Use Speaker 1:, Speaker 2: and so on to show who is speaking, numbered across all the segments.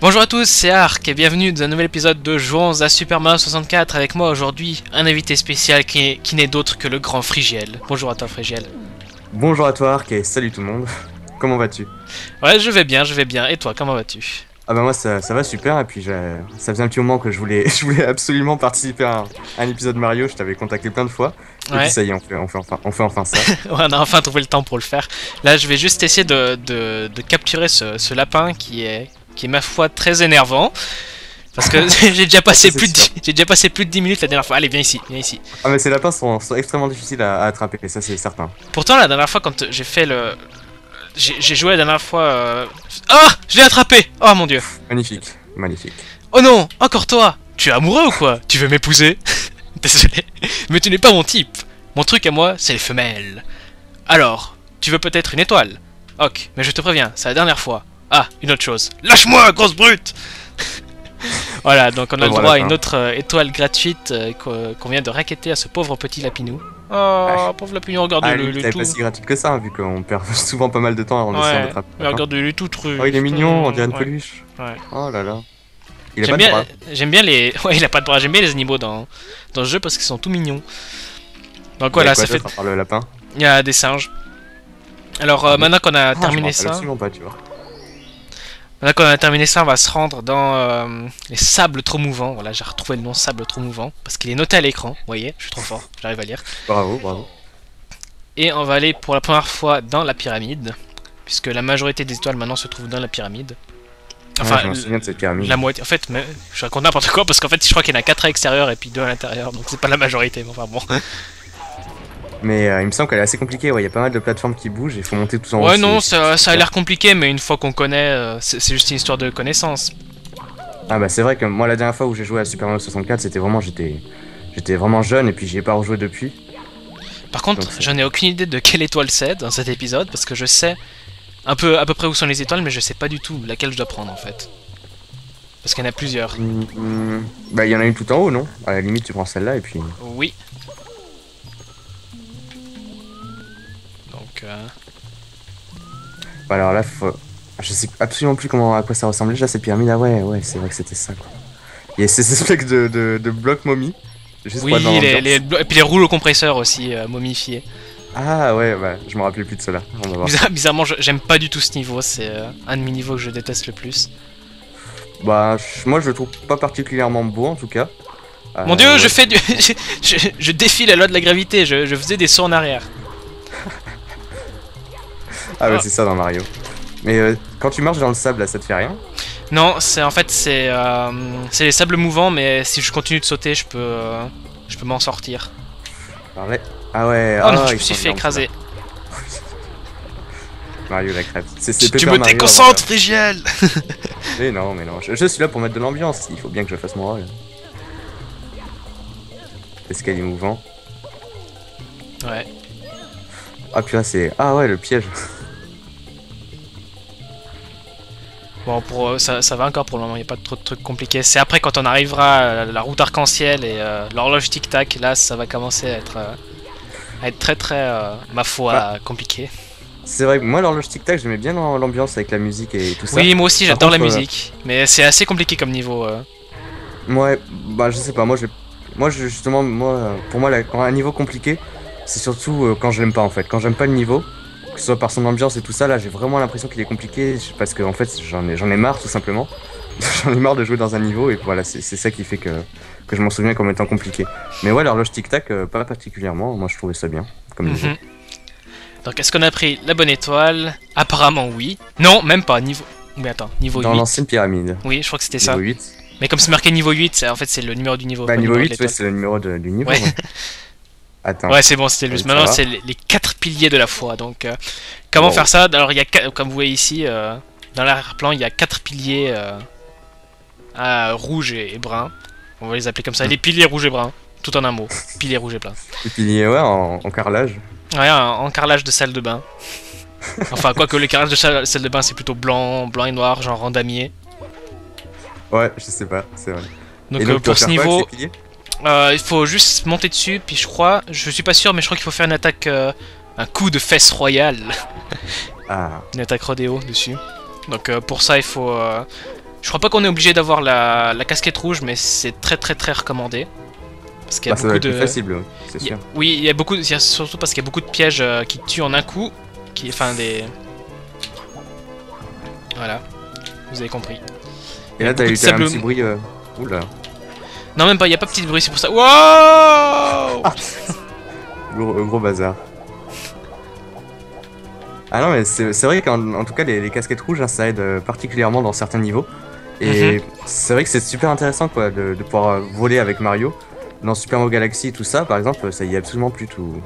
Speaker 1: Bonjour à tous, c'est Ark et bienvenue dans un nouvel épisode de Jouons à Super Mario 64. Avec moi aujourd'hui un invité spécial qui n'est d'autre que le grand Frigiel. Bonjour à toi Frigiel.
Speaker 2: Bonjour à toi Ark et salut tout le monde. Comment vas-tu?
Speaker 1: Ouais, je vais bien. Et toi, comment vas-tu?
Speaker 2: Ah bah moi ça va super et puis ça faisait un petit moment que je voulais, je voulais absolument participer à un épisode Mario, je t'avais contacté plein de fois. Et
Speaker 1: Ouais.
Speaker 2: puis ça y est, on fait enfin ça.
Speaker 1: Ouais, on a enfin trouvé le temps pour le faire. Là, je vais juste essayer de capturer ce lapin qui est ma foi très énervant. Parce que j'ai déjà passé
Speaker 2: C'est sûr.
Speaker 1: j'ai déjà passé plus de 10 minutes la dernière fois. Allez, viens ici, viens ici.
Speaker 2: Ah mais ces lapins sont extrêmement difficiles à attraper, ça c'est certain.
Speaker 1: Pourtant, la dernière fois, quand j'ai fait le... J'ai joué la dernière fois... Ah, je l'ai attrapé. Oh mon dieu.
Speaker 2: Magnifique, magnifique.
Speaker 1: Oh non, encore toi. Tu es amoureux ou quoi? Tu veux m'épouser? Désolé, mais tu n'es pas mon type. Mon truc à moi, c'est les femelles. Alors, tu veux peut-être une étoile? Ok, mais je te préviens, c'est la dernière fois. Ah, une autre chose. Lâche-moi, grosse brute. Voilà, donc on a le droit à une autre étoile gratuite qu'on vient de racketter à ce pauvre petit lapinou. Oh, pauvre lapinou, regardez-le, il est
Speaker 2: C'est
Speaker 1: tout...
Speaker 2: pas si gratuit que ça, hein, vu qu'on perd souvent pas mal de temps en essayant
Speaker 1: Ouais,
Speaker 2: d'attraper.
Speaker 1: mais regardez, il est tout triste.
Speaker 2: Oh il est mignon, on dirait une
Speaker 1: Ouais,
Speaker 2: peluche.
Speaker 1: ouais.
Speaker 2: Oh là là. Il a pas de bras.
Speaker 1: J'aime bien les... Ouais, il a pas de bras, j'aime bien les animaux dans ce jeu parce qu'ils sont tout mignons. Donc voilà, ça fait...
Speaker 2: À part le lapin.
Speaker 1: Il y a des singes. Alors maintenant qu'on a terminé ça...
Speaker 2: Absolument pas, tu vois.
Speaker 1: Maintenant qu'on a terminé ça, on va se rendre dans les sables trop mouvants. Voilà, j'ai retrouvé le nom sable trop mouvant parce qu'il est noté à l'écran. Vous voyez, je suis trop fort, j'arrive à lire.
Speaker 2: Bravo, bravo.
Speaker 1: Et on va aller pour la première fois dans la pyramide, puisque la majorité des étoiles maintenant se trouvent dans la pyramide. Enfin,
Speaker 2: Ouais, je me souviens de cette pyramide.
Speaker 1: la moitié. En fait, mais, je raconte n'importe quoi parce qu'en fait, je crois qu'il y en a 4 à l'extérieur et puis 2 à l'intérieur, donc c'est pas la majorité. Mais enfin bon.
Speaker 2: Mais il me semble qu'elle est assez compliquée, ouais, il y a pas mal de plateformes qui bougent et il faut monter tout en haut.
Speaker 1: Ouais, non, ça a l'air compliqué, mais une fois qu'on connaît, c'est juste une histoire de connaissance.
Speaker 2: Ah bah c'est vrai que moi la dernière fois où j'ai joué à Super Mario 64, c'était vraiment, j'étais vraiment jeune et puis j'y ai pas rejoué depuis.
Speaker 1: Par contre, j'en ai aucune idée de quelle étoile c'est dans cet épisode, parce que je sais à peu près où sont les étoiles, mais je sais pas du tout laquelle je dois prendre en fait. Parce qu'il y en a plusieurs.
Speaker 2: Bah il y en a une tout en haut, non? À la limite tu prends celle-là et puis...
Speaker 1: Oui. Donc...
Speaker 2: Bah alors là, je sais absolument plus à quoi ça ressemblait déjà cette pyramide. Ah ouais, c'est vrai que c'était ça quoi. Il y a ces espèces de blocs momies. Juste
Speaker 1: oui,
Speaker 2: pour être dans
Speaker 1: et puis les rouleaux compresseurs aussi, momifiés.
Speaker 2: Ah ouais, bah je me rappelais plus de cela. On va voir.
Speaker 1: Bizarrement, j'aime pas du tout ce niveau, c'est un de mes niveaux que je déteste le plus.
Speaker 2: Bah moi je le trouve pas particulièrement beau en tout cas.
Speaker 1: Mon dieu,
Speaker 2: ouais.
Speaker 1: je fais du... je défie la loi de la gravité, je faisais des sauts en arrière.
Speaker 2: Ah ouais, c'est ça dans Mario. Mais quand tu marches dans le sable là, ça te fait rien?
Speaker 1: Non, en fait c'est les sables mouvants, mais si je continue de sauter, je peux m'en sortir.
Speaker 2: Ah ouais.
Speaker 1: Oh non, je me suis fait écraser.
Speaker 2: Mario la crête.
Speaker 1: Tu me déconcentres, Frigiel.
Speaker 2: Mais non. Je suis là pour mettre de l'ambiance. Il faut bien que je fasse mon rôle. Escalier mouvant.
Speaker 1: Ouais.
Speaker 2: Ah puis là c'est... Ah ouais, le piège.
Speaker 1: Bon, ça va encore pour le moment, il n'y a pas trop de trucs compliqués. C'est après quand on arrivera à la route arc-en-ciel et l'horloge tic-tac, là ça va commencer à être très, ma foi, compliqué.
Speaker 2: C'est vrai que moi l'horloge tic-tac j'aimais bien l'ambiance avec la musique et tout ça.
Speaker 1: Oui, moi aussi j'adore la musique, mais c'est assez compliqué comme niveau.
Speaker 2: Ouais, bah je sais pas, justement, pour moi un niveau compliqué, c'est surtout quand je l'aime pas en fait. Quand j'aime pas le niveau, que ce soit par son ambiance et tout ça, là j'ai vraiment l'impression qu'il est compliqué parce que en fait j'en ai marre tout simplement. J'en ai marre de jouer dans un niveau et voilà, c'est ça qui fait que je m'en souviens comme étant compliqué. Mais ouais, l'horloge tic-tac, pas particulièrement, moi je trouvais ça bien comme niveau.
Speaker 1: Donc est-ce qu'on a pris la bonne étoile? Apparemment oui. Non, même pas, niveau... Mais attends, niveau 8.
Speaker 2: Dans l'ancienne pyramide.
Speaker 1: Oui, je crois que c'était ça.
Speaker 2: Niveau 8.
Speaker 1: Mais comme c'est marqué niveau 8, en fait c'est le numéro du niveau.
Speaker 2: Bah niveau 8, ouais, c'est le numéro du niveau.
Speaker 1: Ouais.
Speaker 2: Ouais. Attends.
Speaker 1: Ouais, c'est bon, c'était juste. Maintenant, c'est les 4 piliers de la foi. Donc, comment faire ça? Alors, il y a, comme vous voyez ici, dans l'arrière-plan, il y a 4 piliers rouges et bruns. On va les appeler comme ça. Les piliers rouges et bruns. Tout en un mot. Piliers rouges et bruns.
Speaker 2: Les piliers, ouais, en carrelage.
Speaker 1: Ouais, en carrelage de salle de bain. Enfin, quoique le carrelage de salle de bain, c'est plutôt blanc et noir, genre en damier.
Speaker 2: Ouais, je sais pas, c'est vrai.
Speaker 1: Donc, pour ce niveau. Il faut juste monter dessus, puis je suis pas sûr, mais je crois qu'il faut faire une attaque, un coup de fesse royale.
Speaker 2: Ah.
Speaker 1: Une attaque rodéo dessus. Donc pour ça, il faut Je crois pas qu'on est obligé d'avoir la casquette rouge, mais c'est très très très recommandé. Parce qu'il y a
Speaker 2: Bah, ça doit
Speaker 1: beaucoup
Speaker 2: être plus
Speaker 1: de...
Speaker 2: facile, oui, c'est sûr.
Speaker 1: Oui, il y a beaucoup, surtout parce qu'il y a beaucoup de pièges qui tuent en un coup, enfin des... Voilà, vous avez compris.
Speaker 2: Et là, t'as eu un petit bruit. Oula.
Speaker 1: Non, même pas, il y a pas petit bruit, c'est pour ça. Wow.
Speaker 2: Gros bazar. Ah non, mais c'est vrai qu'en tout cas, les casquettes rouges, hein, ça aide particulièrement dans certains niveaux. Et c'est vrai que c'est super intéressant quoi, de pouvoir voler avec Mario. Dans Super Mario Galaxy et tout ça, par exemple, ça y est absolument plus tous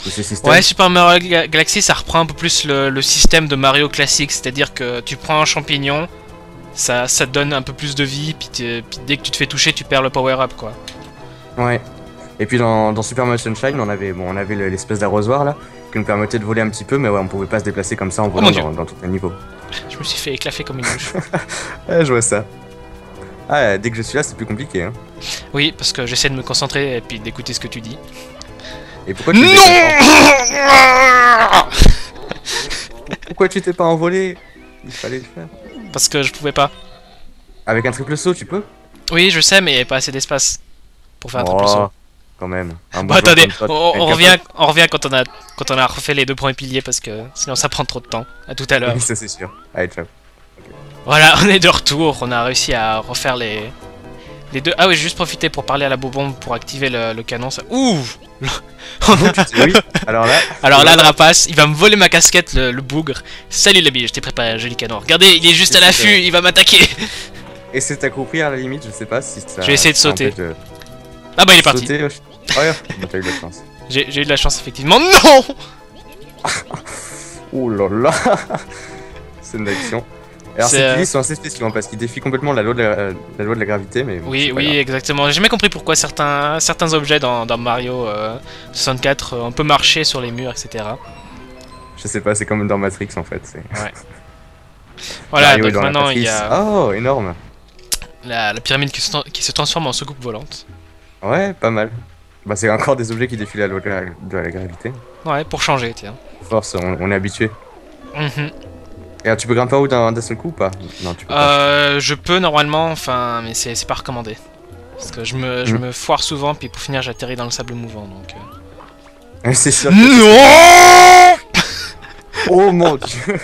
Speaker 2: ces systèmes.
Speaker 1: Ouais, Super Mario Galaxy, ça reprend un peu plus le système de Mario classique, c'est-à-dire que tu prends un champignon, ça te donne un peu plus de vie, puis dès que tu te fais toucher, tu perds le power-up, quoi.
Speaker 2: Ouais. Et puis dans Super Mario Sunshine, on avait l'espèce d'arrosoir là, qui nous permettait de voler un petit peu, mais ouais, on pouvait pas se déplacer comme ça en volant dans tout un niveau.
Speaker 1: Je me suis fait éclaffer comme une mouche.
Speaker 2: Ouais, je vois ça. Ah, dès que je suis là, c'est plus compliqué, hein.
Speaker 1: Oui, parce que j'essaie de me concentrer et puis d'écouter ce que tu dis.
Speaker 2: Et pourquoi tu Pourquoi tu t'es pas envolé? Il fallait le faire.
Speaker 1: Parce que je pouvais pas.
Speaker 2: Avec un triple saut, tu peux?
Speaker 1: Oui, je sais, mais il n'y a pas assez d'espace pour faire un triple saut.
Speaker 2: Quand même.
Speaker 1: Bon, attendez, on revient quand on a refait les deux premiers piliers parce que sinon ça prend trop de temps. À tout à l'heure.
Speaker 2: Oui, ça c'est sûr. Allez, ciao.
Speaker 1: Voilà, on est de retour. On a réussi à refaire les deux. Ah oui, j'ai juste profité pour parler à la bobombe pour activer le canon. Ça... Ouh.
Speaker 2: Oui, alors
Speaker 1: là, le rapace, il va me voler ma casquette, le bougre. Salut l'ami, je t'ai préparé un joli canon. Regardez, il est juste à l'affût, il va m'attaquer.
Speaker 2: Et c'est accroupi à la limite, je sais pas si ça.
Speaker 1: Je vais essayer de sauter. Ah bah il est parti.
Speaker 2: Ouais, t'as eu de la chance.
Speaker 1: J'ai eu de la chance effectivement. Non.
Speaker 2: Oh là là. Scène d'action. Alors ces piliers sont assez spéciaux hein, parce qu'ils défient complètement la loi de la gravité, mais
Speaker 1: oui, exactement. J'ai jamais compris pourquoi certains objets dans Mario 64 on peut marcher sur les murs, etc.
Speaker 2: Je sais pas, c'est comme dans Matrix en fait.
Speaker 1: Ouais. Voilà, donc maintenant il y a.
Speaker 2: Oh, énorme.
Speaker 1: La pyramide qui se transforme en soucoupe volante.
Speaker 2: Ouais, pas mal. Bah c'est encore des objets qui défient la loi de la gravité.
Speaker 1: Ouais, pour changer, tiens.
Speaker 2: Force, on est habitué. Et alors, tu peux grimper en haut d'un seul coup ou pas? Non, tu peux
Speaker 1: pas. Je peux normalement, enfin, mais c'est pas recommandé. Parce que je me foire souvent, puis pour finir, j'atterris dans le sable mouvant, donc...
Speaker 2: C'est sûr.
Speaker 1: Non.
Speaker 2: Oh mon dieu.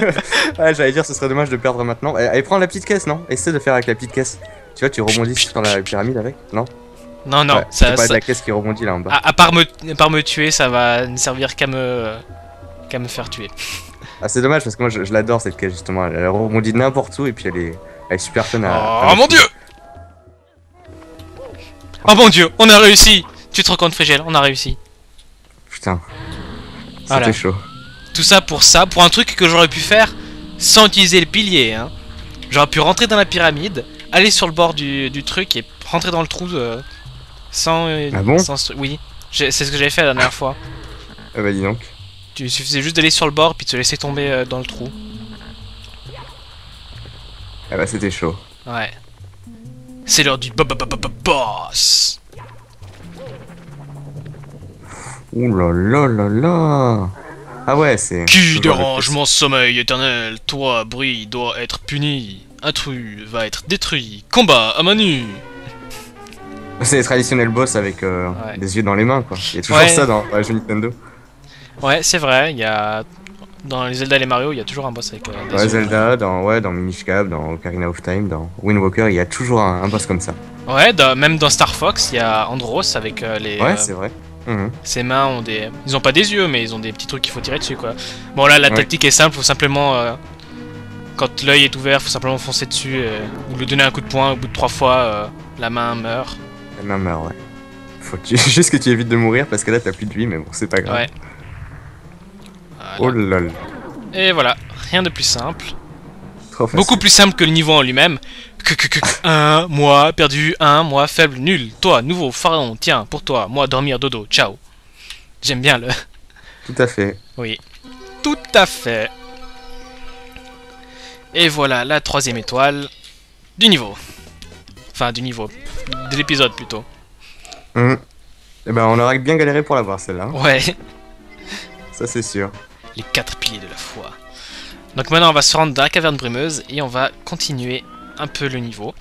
Speaker 2: Ouais, j'allais dire, ce serait dommage de perdre maintenant. Allez, prends la petite caisse, non? Essaie de faire avec la petite caisse. Tu vois, tu rebondis sur la pyramide avec, non?
Speaker 1: Non,
Speaker 2: ouais, c'est pas la caisse qui rebondit là en bas.
Speaker 1: À part me tuer, ça va ne servir qu'à me faire tuer.
Speaker 2: Ah, c'est dommage parce que moi je l'adore cette caisse justement. Elle rebondit n'importe où et puis elle est super fun
Speaker 1: à... Oh mon dieu! Oh mon dieu, on a réussi! Tu te rends compte, Frigel, on a réussi.
Speaker 2: Putain, c'était chaud.
Speaker 1: Tout ça, pour un truc que j'aurais pu faire sans utiliser le pilier. Hein. J'aurais pu rentrer dans la pyramide, aller sur le bord du truc et rentrer dans le trou sans...
Speaker 2: Ah bon?
Speaker 1: Oui, c'est ce que j'avais fait la dernière fois.
Speaker 2: Ah bah dis donc.
Speaker 1: Il suffisait juste d'aller sur le bord puis de se laisser tomber dans le trou.
Speaker 2: Ah bah c'était chaud.
Speaker 1: Ouais. C'est l'heure du boss.
Speaker 2: Ouh là là là là. Ah ouais, c'est...
Speaker 1: Qui dérange mon sommeil éternel? Toi, bruit, doit être puni. Intrus va être détruit. Combat à main nue.
Speaker 2: C'est les traditionnels boss avec des yeux dans les mains quoi. Il y a toujours ça dans les jeux Nintendo.
Speaker 1: Ouais, c'est vrai, il y a... Dans les Zelda et les Mario, il y a toujours un boss avec des
Speaker 2: yeux. Zelda, dans Minish Cap, dans Ocarina of Time, dans Wind Walker, il y a toujours un boss comme ça.
Speaker 1: Ouais, même dans Star Fox, il y a Andros avec les...
Speaker 2: Ouais, c'est vrai.
Speaker 1: Ses mains ont des... Ils ont pas des yeux, mais ils ont des petits trucs qu'il faut tirer dessus, quoi. Bon, là, la tactique est simple, faut simplement... Quand l'œil est ouvert, faut simplement foncer dessus ou lui donner un coup de poing. Au bout de 3 fois, la main meurt.
Speaker 2: La main meurt, ouais. Faut juste que tu évites de mourir, parce que là, t'as plus de vie, mais bon, c'est pas grave.
Speaker 1: Ouais.
Speaker 2: Voilà. Oh lol.
Speaker 1: Et voilà, rien de plus simple. Beaucoup plus simple que le niveau en lui-même. Un mois perdu, un mois faible, nul. Toi, nouveau pharaon, tiens, pour toi, moi dormir, dodo, ciao. J'aime bien le...
Speaker 2: Tout à fait.
Speaker 1: Oui, tout à fait. Et voilà la 3ème étoile du niveau. Enfin, du niveau. De l'épisode plutôt.
Speaker 2: Eh ben, on aurait bien galéré pour l'avoir celle-là.
Speaker 1: Ouais.
Speaker 2: Ça, c'est sûr.
Speaker 1: Les 4 piliers de la foi. Donc maintenant, on va se rendre dans la caverne brumeuse et on va continuer un peu le niveau.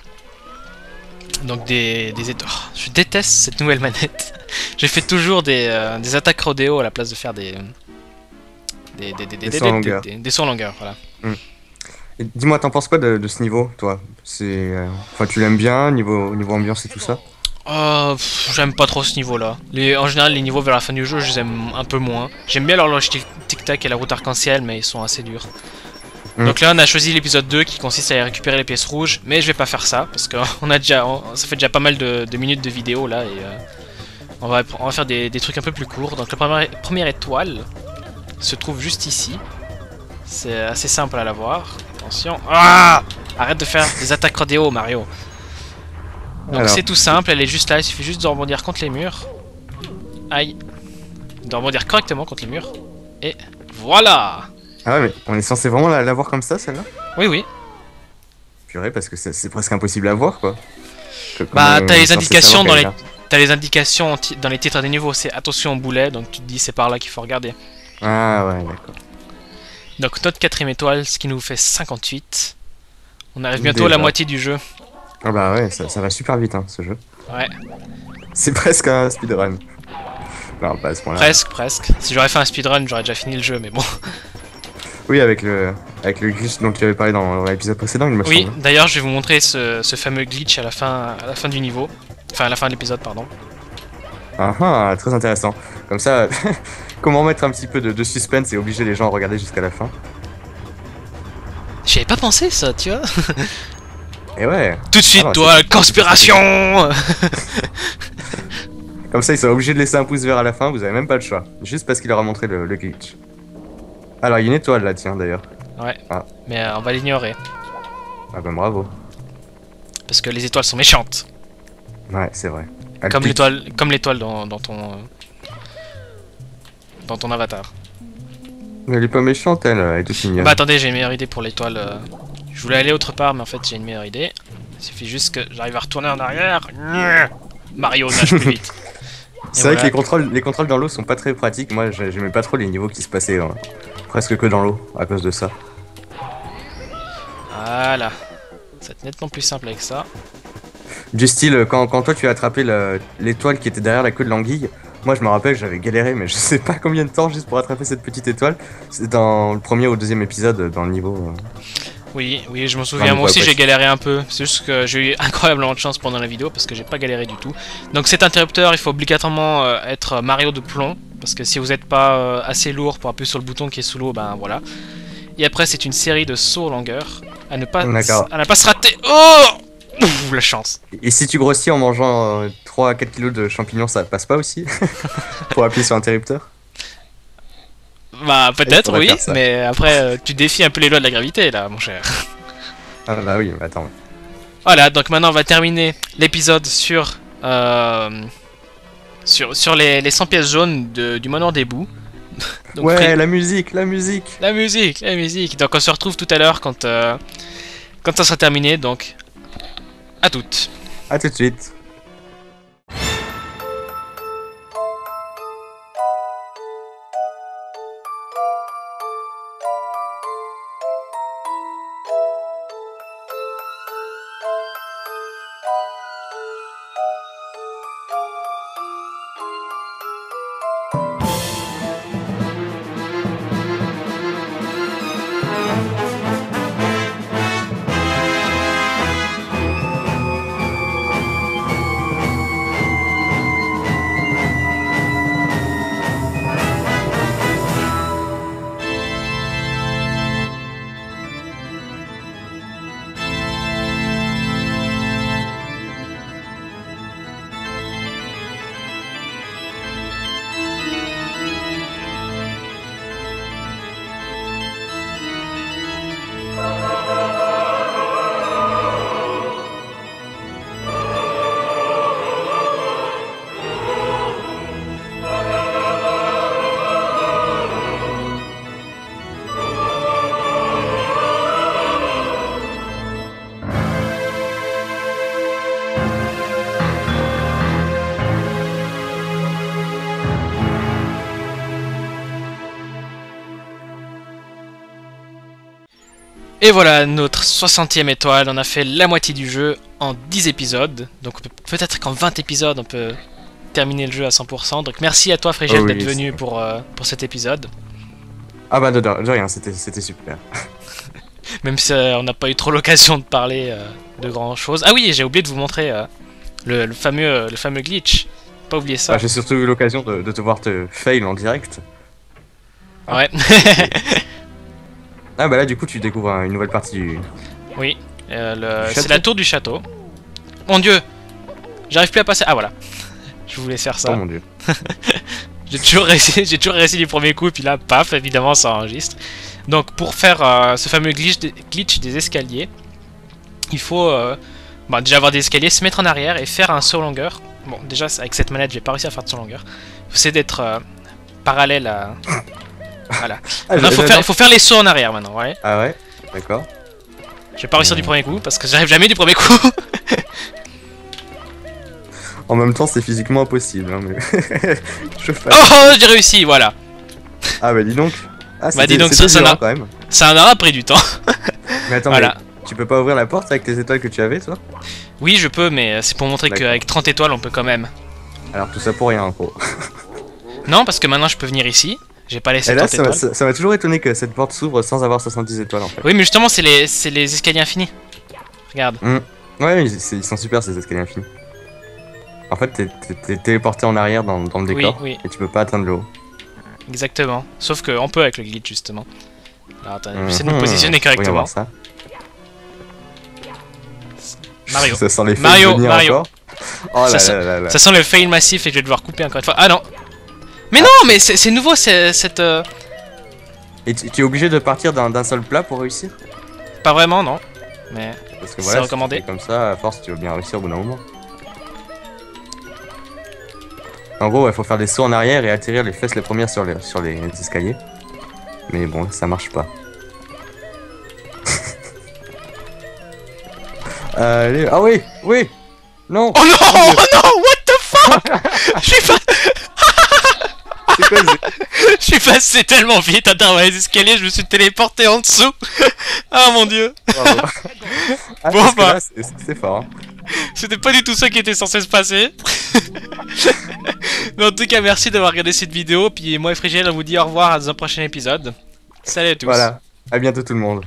Speaker 1: Donc des étoiles. Oh, je déteste cette nouvelle manette. J'ai fait toujours des attaques rodéo à la place de faire des sauts en longueur, voilà.
Speaker 2: Dis-moi, t'en penses quoi de ce niveau, toi? C'est, enfin, tu l'aimes bien, niveau ambiance et tout ça?
Speaker 1: J'aime pas trop ce niveau-là. En général, les niveaux vers la fin du jeu, je les aime un peu moins. J'aime bien l'horloge tic-tac et la route arc-en-ciel, mais ils sont assez durs. Donc là, on a choisi l'épisode 2 qui consiste à récupérer les pièces rouges, mais je vais pas faire ça parce que ça fait déjà pas mal de minutes de vidéo là et on va faire des trucs un peu plus courts. Donc la première étoile se trouve juste ici. C'est assez simple à la voir. Attention. Ah! Arrête de faire des attaques rodéo, Mario. Donc c'est tout simple, elle est juste là, il suffit juste de rebondir contre les murs. Aïe. De rebondir correctement contre les murs. Et voilà!
Speaker 2: Ah ouais, mais on est censé vraiment la voir comme ça, celle-là?
Speaker 1: Oui, oui.
Speaker 2: Purée, parce que c'est presque impossible à voir, quoi.
Speaker 1: Bah, t'as les indications t'as les indications dans les titres des niveaux, c'est attention au boulet, donc tu te dis c'est par là qu'il faut regarder.
Speaker 2: Ah ouais, d'accord.
Speaker 1: Donc notre 4ème étoile, ce qui nous fait 58. On arrive bientôt à la moitié du jeu.
Speaker 2: Ah bah ouais, ça va super vite, hein, ce jeu.
Speaker 1: Ouais.
Speaker 2: C'est presque un speedrun. Non, pas à ce point-là.
Speaker 1: Presque. Si j'aurais fait un speedrun, j'aurais déjà fini le jeu, mais bon.
Speaker 2: Oui, avec le glitch dont tu avais parlé dans l'épisode précédent, il me semble.
Speaker 1: Oui, d'ailleurs, je vais vous montrer ce fameux glitch à la fin du niveau. Enfin, à la fin de l'épisode, pardon.
Speaker 2: Ah, très intéressant. Comme ça, comment mettre un petit peu de suspense et obliger les gens à regarder jusqu'à la fin.
Speaker 1: J'y avais pas pensé, ça, tu vois.
Speaker 2: Et ouais.
Speaker 1: Tout de suite, toi, conspiration.
Speaker 2: Comme ça, ils sont obligés de laisser un pouce vert à la fin, vous avez même pas le choix. Juste parce qu'il leur a montré le glitch. Alors, il y a une étoile là, tiens, d'ailleurs.
Speaker 1: Ouais, mais on va l'ignorer.
Speaker 2: Ah bah bravo.
Speaker 1: Parce que les étoiles sont méchantes.
Speaker 2: Ouais, c'est vrai.
Speaker 1: Comme l'étoile dans ton avatar.
Speaker 2: Mais elle est pas méchante, elle est toute mignonne.
Speaker 1: Bah attendez, j'ai une meilleure idée pour l'étoile. Je voulais aller autre part, mais en fait j'ai une meilleure idée. Il suffit juste que j'arrive à retourner en arrière. Mario nage plus vite.
Speaker 2: C'est vrai que les contrôles dans l'eau sont pas très pratiques. Moi, j'aimais pas trop les niveaux qui se passaient presque que dans l'eau à cause de ça.
Speaker 1: Voilà. C'est nettement plus simple avec ça.
Speaker 2: Du style, quand toi tu as attrapé l'étoile qui était derrière la queue de l'anguille, moi je me rappelle que j'avais galéré, mais je sais pas combien de temps juste pour attraper cette petite étoile. C'est dans le premier ou deuxième épisode, dans le niveau.
Speaker 1: Oui, je m'en souviens. Moi aussi j'ai galéré un peu. C'est juste que j'ai eu incroyablement de chance pendant la vidéo parce que j'ai pas galéré du tout. Donc cet interrupteur, il faut obligatoirement être Mario de plomb. Parce que si vous n'êtes pas assez lourd pour appuyer sur le bouton qui est sous l'eau, ben voilà. Et après c'est une série de sauts en longueur. À ne pas se rater. Oh! Ouh, la chance.
Speaker 2: Et si tu grossis en mangeant 3 à 4 kilos de champignons, ça passe pas aussi? Pour appuyer sur l'interrupteur?
Speaker 1: Bah peut-être oui, mais après tu défies un peu les lois de la gravité là mon cher.
Speaker 2: Ah bah oui, mais attends.
Speaker 1: Voilà, donc maintenant on va terminer l'épisode sur les 100 pièces jaunes du manoir des bouts. Donc,
Speaker 2: ouais, la musique.
Speaker 1: Donc on se retrouve tout à l'heure quand ça sera terminé, donc à toutes.
Speaker 2: À tout de suite.
Speaker 1: Et voilà, notre 60e étoile. On a fait la moitié du jeu en 10 épisodes. Donc peut-être qu'en 20 épisodes, on peut terminer le jeu à 100%. Donc merci à toi, Frégel,
Speaker 2: Oh oui,
Speaker 1: d'être venu pour cet épisode.
Speaker 2: Ah bah de rien, c'était super.
Speaker 1: Même si on n'a pas eu trop l'occasion de parler de grand chose. Ah oui, j'ai oublié de vous montrer le fameux glitch. Pas oublier ça.
Speaker 2: Ah, j'ai surtout eu l'occasion de te voir te fail en direct.
Speaker 1: Ouais.
Speaker 2: Ah bah là du coup tu découvres une nouvelle partie du...
Speaker 1: Oui,
Speaker 2: Du
Speaker 1: c'est
Speaker 2: château.
Speaker 1: la tour du château. Mon dieu, j'arrive plus à passer. Ah voilà, je voulais faire
Speaker 2: Oh
Speaker 1: ça.
Speaker 2: mon dieu.
Speaker 1: J'ai toujours réussi du premier coup, puis là, paf, évidemment, ça enregistre. Donc pour faire ce fameux glitch des escaliers, il faut déjà avoir des escaliers, se mettre en arrière et faire un saut en longueur. Bon, déjà avec cette manette, j'ai pas réussi à faire de saut en longueur. C'est d'être parallèle à... Voilà.
Speaker 2: Ah,
Speaker 1: Maintenant, faut faire les sauts en arrière maintenant, ouais.
Speaker 2: Ah ouais, d'accord.
Speaker 1: Je vais pas réussir du premier coup parce que j'arrive jamais du premier coup.
Speaker 2: En même temps c'est physiquement impossible. Hein, mais... Je fais...
Speaker 1: Oh, j'ai réussi, voilà.
Speaker 2: Ah bah dis donc. Ah,
Speaker 1: Bah, dis donc,
Speaker 2: c'était
Speaker 1: ça
Speaker 2: dur,
Speaker 1: n'a-
Speaker 2: hein, quand même.
Speaker 1: Ça en aura pris du temps.
Speaker 2: Mais attends,
Speaker 1: Voilà.
Speaker 2: mais tu peux pas ouvrir la porte avec les étoiles que tu avais toi?
Speaker 1: Oui, je peux, mais c'est pour montrer
Speaker 2: D'accord.
Speaker 1: qu'avec 30 étoiles, on peut quand même.
Speaker 2: Alors tout ça pour rien en gros.
Speaker 1: Non, parce que maintenant, je peux venir ici. J'ai pas laissé
Speaker 2: Et là
Speaker 1: 30
Speaker 2: ça m'a
Speaker 1: étoiles.
Speaker 2: ça m'a toujours étonné que cette porte s'ouvre sans avoir 70 étoiles en fait.
Speaker 1: Oui, mais justement, c'est les escaliers infinis. Regarde.
Speaker 2: Ouais, ils sont super ces escaliers infinis. En fait, t'es téléporté en arrière dans le
Speaker 1: Oui,
Speaker 2: décor
Speaker 1: oui,
Speaker 2: et tu peux pas atteindre le haut.
Speaker 1: exactement. Sauf qu'on peut avec le glitch, justement. Alors, attendez, j'essaie de
Speaker 2: Mhm.
Speaker 1: me positionner
Speaker 2: Voyons
Speaker 1: correctement.
Speaker 2: voir ça.
Speaker 1: Mario.
Speaker 2: Ça sent les fails
Speaker 1: Mario,
Speaker 2: venir
Speaker 1: Mario.
Speaker 2: encore. Oh là
Speaker 1: Ça
Speaker 2: là là là.
Speaker 1: Ça sent le fail massif et je vais devoir couper encore une fois. Ah non. Mais non, mais c'est nouveau, cette...
Speaker 2: Et tu es obligé de partir d'un seul plat pour réussir?
Speaker 1: Pas vraiment, non. Mais...
Speaker 2: Parce que
Speaker 1: C'est
Speaker 2: voilà, si tu
Speaker 1: recommandé.
Speaker 2: fais comme ça, à force tu vas bien réussir au bout d'un moment. En gros, il faut faire des sauts en arrière et atterrir les fesses les premières sur les escaliers. Mais bon, ça marche pas. Allez, ah oui, oui, non.
Speaker 1: Oh non, oh non, what the fuck. Je suis pas...
Speaker 2: C'est quoi,
Speaker 1: Je suis passé tellement vite à travers les escaliers, je me suis téléporté en dessous. Ah mon dieu.
Speaker 2: bravo. Ah,
Speaker 1: Bon,
Speaker 2: parce que
Speaker 1: bah.
Speaker 2: là, c'est fort. Hein.
Speaker 1: C'était pas du tout ça qui était censé se passer. Mais en tout cas, merci d'avoir regardé cette vidéo. Puis moi et Frigel, on vous dit au revoir à dans un prochain épisode. Salut à tous.
Speaker 2: Voilà, à bientôt tout le monde.